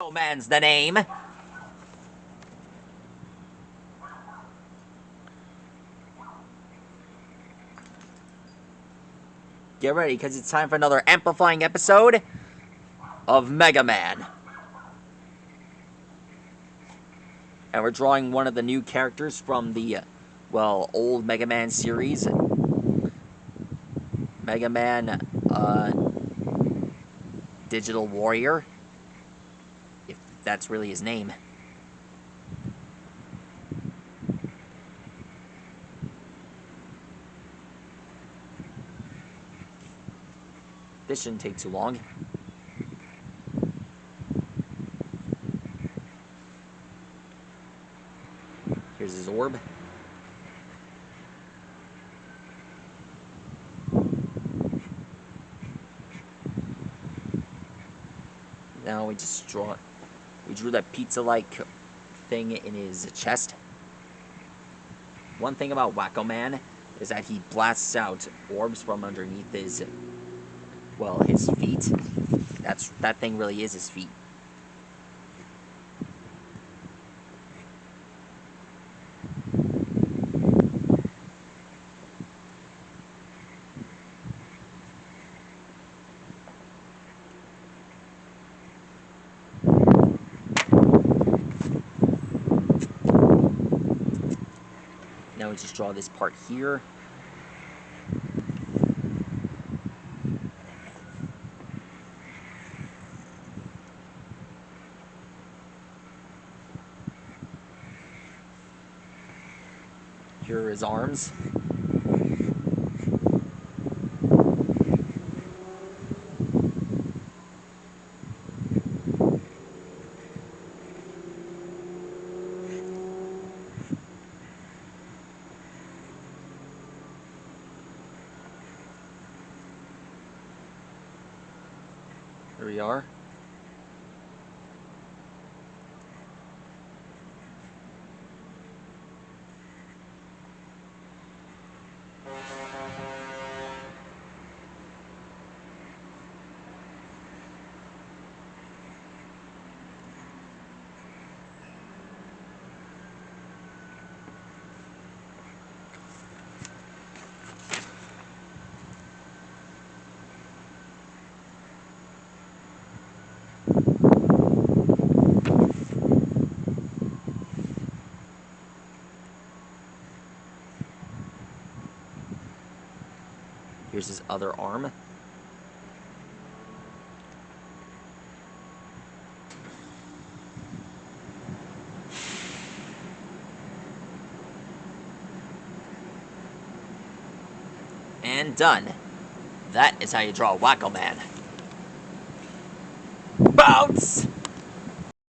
Wackoman's the name. Get ready, because it's time for another amplifying episode of Mega Man. And we're drawing one of the new characters from the, old Mega Man series. Mega Man, Digital Warrior. If that's really his name. This shouldn't take too long. Here's his orb. Now we drew that pizza-like thing in his chest. One thing about Wackoman is that he blasts out orbs from underneath his feet. That thing really is his feet. Now we just draw this part here. Here are his arms. Here we are. Here's his other arm. And done. That is how you draw a Wackoman. Bounce!